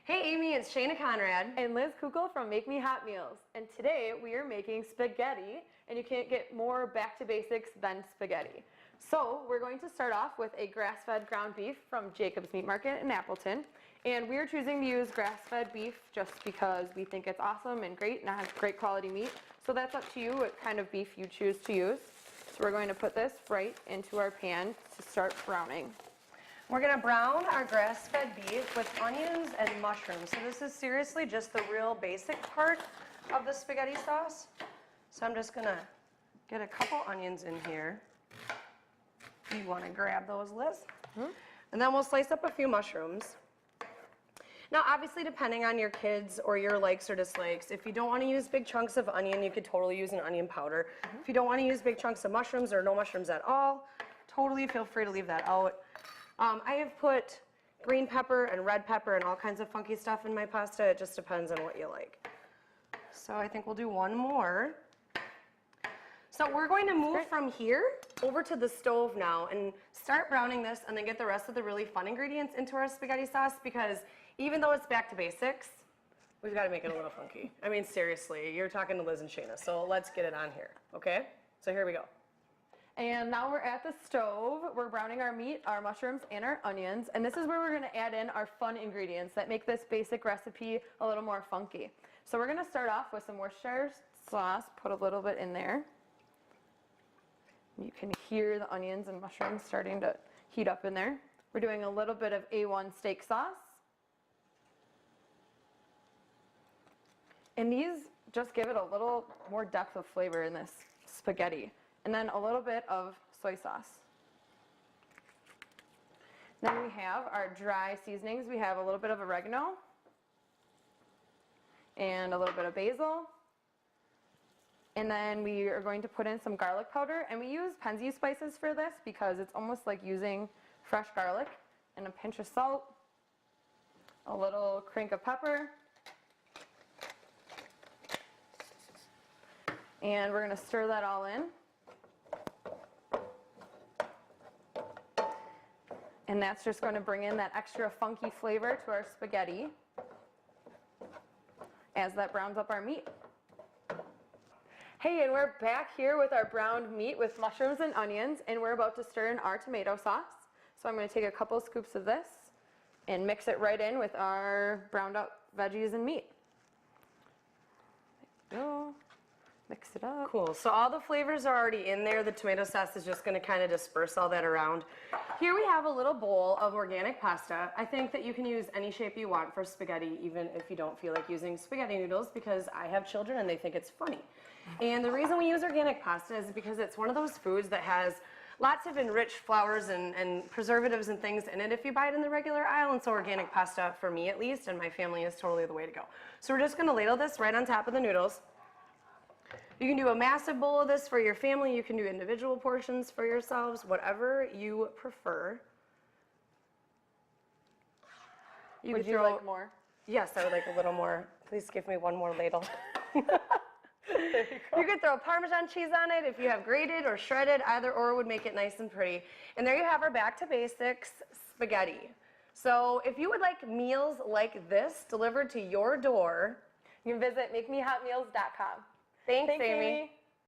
Hey Amy, it's Shayna Conrad. And Liz Kukul from Make Me Hot Meals. And today we are making spaghetti, and you can't get more back to basics than spaghetti. So we're going to start off with a grass-fed ground beef from Jacob's Meat Market in Appleton. And we are choosing to use grass-fed beef just because we think it's awesome and great and has great quality meat. So that's up to you what kind of beef you choose to use. So we're going to put this right into our pan to start browning. We're going to brown our grass-fed beef with onions and mushrooms. So this is seriously just the real basic part of the spaghetti sauce. So I'm just going to get a couple onions in here. You want to grab those, Liz? Mm-hmm. And then we'll slice up a few mushrooms. Now, obviously, depending on your kids or your likes or dislikes, if you don't want to use big chunks of onion, you could totally use an onion powder. Mm-hmm. If you don't want to use big chunks of mushrooms or no mushrooms at all, totally feel free to leave that out. I have put green pepper and red pepper and all kinds of funky stuff in my pasta. It just depends on what you like. So I think we'll do one more. So we're going to move from here over to the stove now and start browning this and then get the rest of the really fun ingredients into our spaghetti sauce, because even though it's back to basics, we've got to make it a little funky. I mean, seriously, you're talking to Liz and Shayna, so let's get it on here, okay? So here we go. And now we're at the stove. We're browning our meat, our mushrooms, and our onions. And this is where we're going to add in our fun ingredients that make this basic recipe a little more funky. So we're going to start off with some Worcestershire sauce, put a little bit in there. You can hear the onions and mushrooms starting to heat up in there. We're doing a little bit of A1 steak sauce. And these just give it a little more depth of flavor in this spaghetti. And then a little bit of soy sauce. Then we have our dry seasonings. We have a little bit of oregano and a little bit of basil. And then we are going to put in some garlic powder, and we use Penzi spices for this because it's almost like using fresh garlic, and a pinch of salt, a little crink of pepper, and we're going to stir that all in. And that's just going to bring in that extra funky flavor to our spaghetti as that browns up our meat. Hey, and we're back here with our browned meat with mushrooms and onions, and we're about to stir in our tomato sauce. So I'm going to take a couple scoops of this and mix it right in with our browned up veggies and meat. There we go. Mix it up. Cool. So all the flavors are already in there. The tomato sauce is just going to kind of disperse all that around. Here we have a little bowl of organic pasta. I think that you can use any shape you want for spaghetti, even if you don't feel like using spaghetti noodles, because I have children and they think it's funny. And the reason we use organic pasta is because it's one of those foods that has lots of enriched flours and preservatives and things in it if you buy it in the regular aisle. And so organic pasta, for me at least, and my family, is totally the way to go. So we're just going to ladle this right on top of the noodles. You can do a massive bowl of this for your family. You can do individual portions for yourselves, whatever you prefer. Would you like more? Yes, I would like a little more. Please give me one more ladle. You could throw Parmesan cheese on it if you have grated or shredded. Either or would make it nice and pretty. And there you have our back to basics spaghetti. So if you would like meals like this delivered to your door, you can visit makemehotmeals.com. Thanks, Amy.